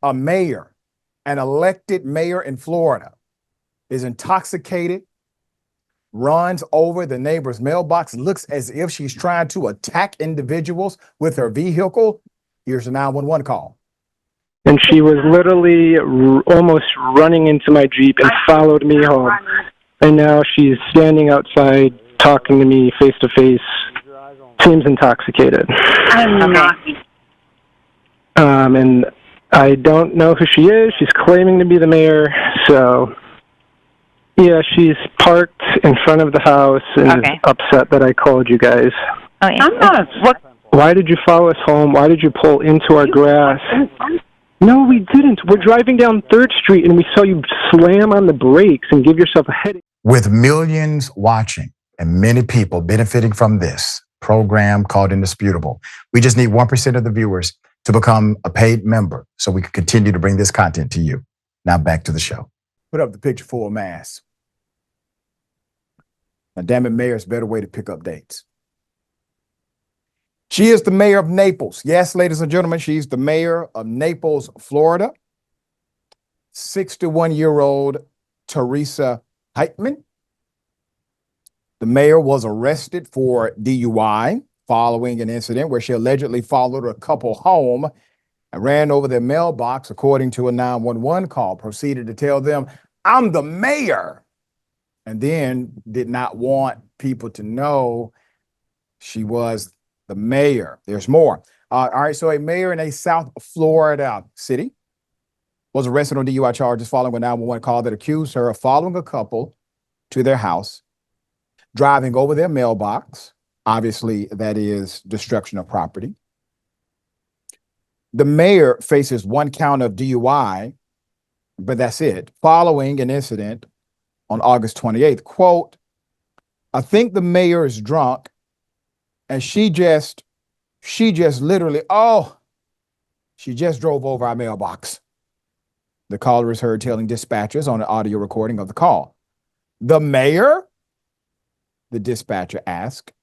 A mayor, an elected mayor in Florida, is intoxicated, runs over the neighbor's mailbox, looks as if she's trying to attack individuals with her vehicle. Here's a 911 call. And she was literally almost running into my Jeep and followed me home. And now she's standing outside talking to me face to face. Seems intoxicated. I'm not. And I don't know who she is. She's claiming to be the mayor. So, yeah, she's parked in front of the house and is upset that I called you guys. Oh, yeah. I'm not. Why did you follow us home? Why did you pull into our grass? No, we didn't. We're driving down 3rd Street, and we saw you slam on the brakes and give yourself a headache. With millions watching and many people benefiting from this program called Indisputable, we just need 1% of the viewers to become a paid member so we can continue to bring this content to you. Now back to the show. Put up the picture full mass. Now, damn it, mayor's a better way to pick up dates. She is the mayor of Naples. Yes, ladies and gentlemen, she's the mayor of Naples, Florida. 61-year-old Teresa Heitmann. The mayor was arrested for DUI following an incident where she allegedly followed a couple home and ran over their mailbox, according to a 911 call, proceeded to tell them, "I'm the mayor," and then did not want people to know she was the mayor. There's more. All right, so a mayor in a South Florida city was arrested on DUI charges following a 911 call that accused her of following a couple to their house, driving over their mailbox. Obviously, that is destruction of property. The mayor faces 1 count of DUI, but that's it, following an incident on August 28th. Quote, "I think the mayor is drunk, and she just literally, she just drove over our mailbox." The caller is heard telling dispatchers on an audio recording of the call. "The mayor?" the dispatcher asked.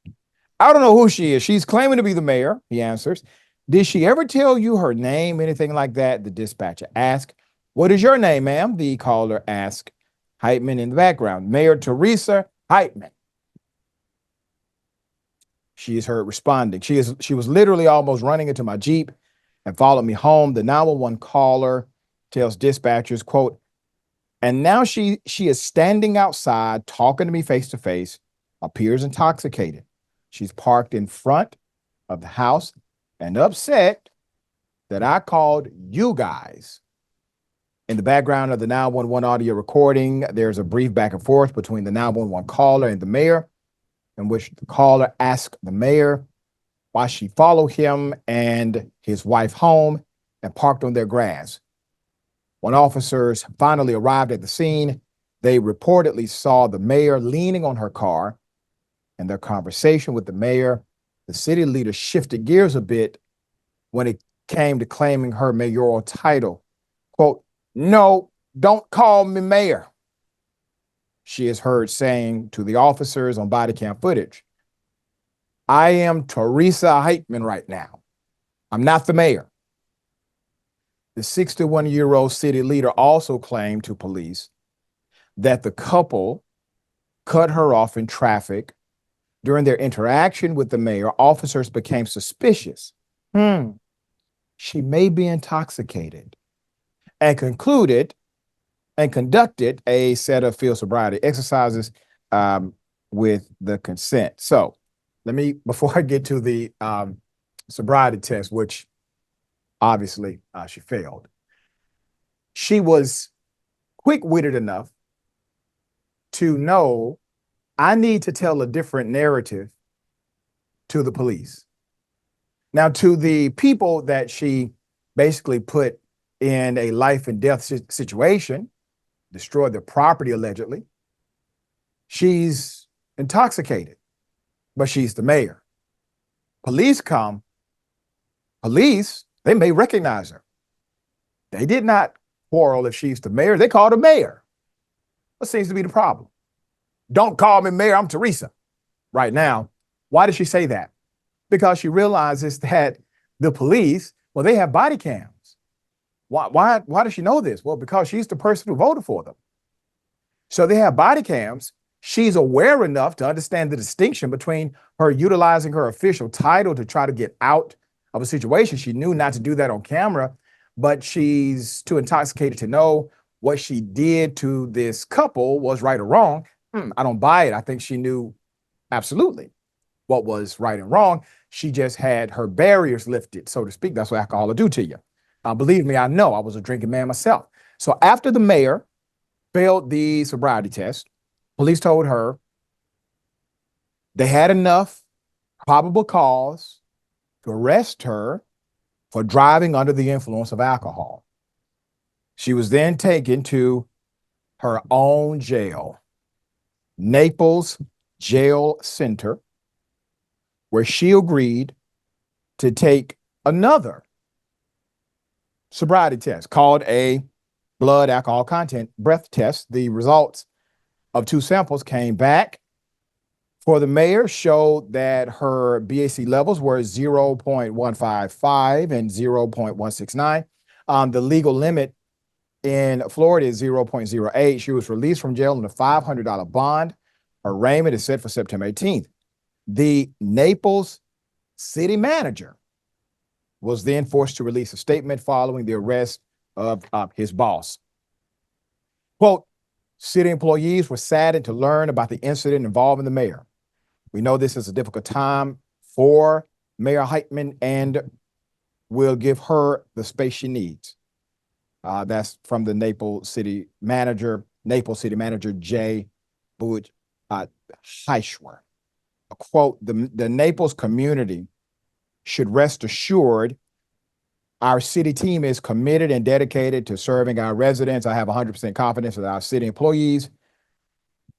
"I don't know who she is. She's claiming to be the mayor," he answers. "Did she ever tell you her name, anything like that?" the dispatcher asked. "What is your name, ma'am?" the caller asked Heitmann in the background. "Mayor Teresa Heitmann." She is heard responding. She was literally almost running into my Jeep and followed me home. The 911 caller tells dispatchers, quote, "And now she is standing outside talking to me face to face, appears intoxicated. She's parked in front of the house and upset that I called you guys." In the background of the 911 audio recording, there's a brief back and forth between the 911 caller and the mayor, in which the caller asked the mayor why she followed him and his wife home and parked on their grass. When officers finally arrived at the scene, they reportedly saw the mayor leaning on her car. In their conversation with the mayor, the city leader shifted gears a bit when it came to claiming her mayoral title. Quote, "No, don't call me mayor," she is heard saying to the officers on Bodycam footage. "I am Teresa Heitmann right now. I'm not the mayor." The 61-year-old city leader also claimed to police that the couple cut her off in traffic. During their interaction with the mayor, officers became suspicious. She may be intoxicated, and conducted a set of field sobriety exercises with the consent. So before I get to the sobriety test, which obviously she failed, she was quick-witted enough to know I need to tell a different narrative to the police. Now, to the people that she basically put in a life and death situation, destroyed their property allegedly, she's intoxicated, but she's the mayor. Police come, they may recognize her. They did not quarrel if she's the mayor. They called her mayor. What seems to be the problem? "Don't call me mayor, I'm Teresa." Right now, why does she say that? Because she realizes that the police, well, they have body cams. Why does she know this? Well, because she's the person who voted for them. So they have body cams. She's aware enough to understand the distinction between her utilizing her official title to try to get out of a situation. She knew not to do that on camera, but she's too intoxicated to know what she did to this couple was right or wrong. I don't buy it. I think she knew absolutely what was right and wrong. She just had her barriers lifted, so to speak. That's what alcohol will do to you. Believe me, I know. I was a drinking man myself. So after the mayor failed the sobriety test, police told her they had enough probable cause to arrest her for driving under the influence of alcohol. She was then taken to her own jail, Naples Jail Center, where she agreed to take another sobriety test called a blood alcohol content breath test. The results of 2 samples came back for the mayor, showed that her BAC levels were 0.155 and 0.169. The legal limit in Florida is 0.08. She was released from jail on a $500 bond. Her arraignment is set for September 18th. The Naples city manager was then forced to release a statement following the arrest of his boss. Quote, city employees were saddened to learn about the incident involving the mayor. We know this is a difficult time for Mayor Heitmann and will give her the space she needs. That's from the Naples city manager, Jay Butch Heishwer. Quote, the Naples community should rest assured our city team is committed and dedicated to serving our residents. I have 100% confidence that our city employees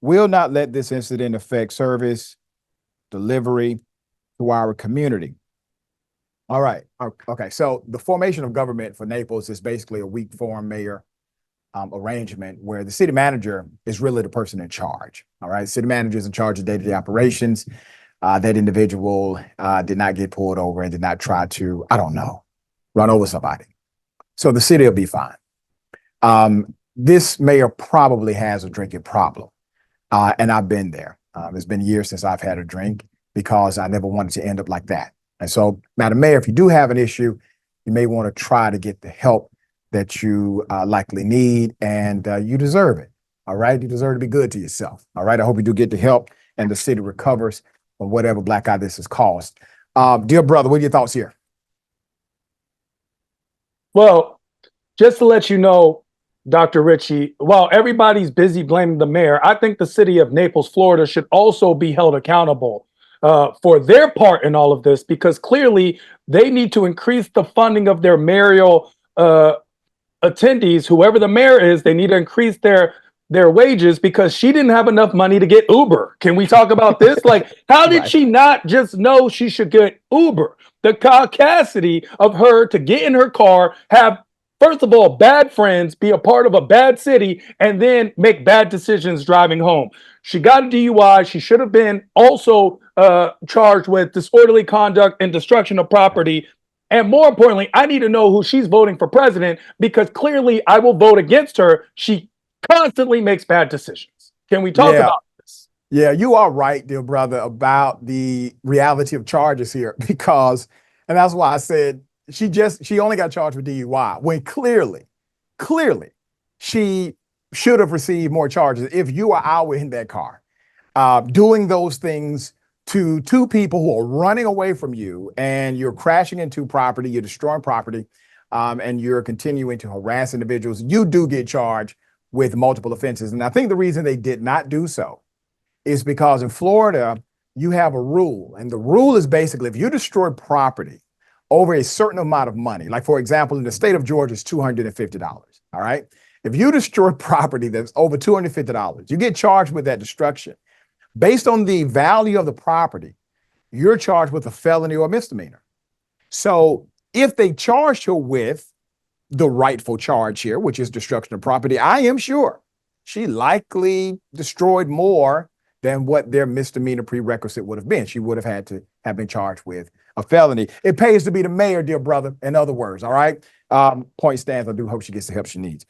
will not let this incident affect service delivery to our community. All right. Okay. So the formation of government for Naples is basically a weak form mayor arrangement where the city manager is really the person in charge. All right. City manager is in charge of day-to-day operations. That individual did not get pulled over and did not try to, I don't know, run over somebody. So the city will be fine. This mayor probably has a drinking problem. And I've been there. It's been years since I've had a drink because I never wanted to end up like that. And so, Madam Mayor, if you do have an issue, you may want to try to get the help that you likely need, and you deserve it. All right. You deserve to be good to yourself. All right. I hope you do get the help and the city recovers from whatever black eye this has caused. Dear brother, what are your thoughts here? Well, just to let you know, Dr. Richey, while everybody's busy blaming the mayor, I think the city of Naples, Florida should also be held accountable for their part in all of this, because clearly they need to increase the funding of their mayoral attendees. Whoever the mayor is, they need to increase their wages because she didn't have enough money to get Uber. Can we talk about this? Like, how did she not just know she should get Uber? The caucasity of her to get in her car, have, first of all, bad friends, be a part of a bad city, and then make bad decisions driving home. She got a DUI. She should have been also charged with disorderly conduct and destruction of property. And more importantly, I need to know who she's voting for president, because clearly I will vote against her. She constantly makes bad decisions. Can we talk about this? Yeah, you are right, dear brother, about the reality of charges here, because, and that's why I said she only got charged with DUI when clearly she should have received more charges. If you are out in that car, doing those things to 2 people who are running away from you, and you're crashing into property, you're destroying property, and you're continuing to harass individuals, you do get charged with multiple offenses. And I think the reason they did not do so is because in Florida, you have a rule. And the rule is basically, if you destroy property over a certain amount of money, like for example, in the state of Georgia, it's $250. All right. If you destroy property that's over $250, you get charged with that destruction. Based on the value of the property, you're charged with a felony or a misdemeanor. So if they charged her with the rightful charge here, which is destruction of property, I am sure she likely destroyed more than what their misdemeanor prerequisite would have been. She would have had to have been charged with a felony. It pays to be the mayor, dear brother. In other words, all right. Point stands. I do hope she gets the help she needs.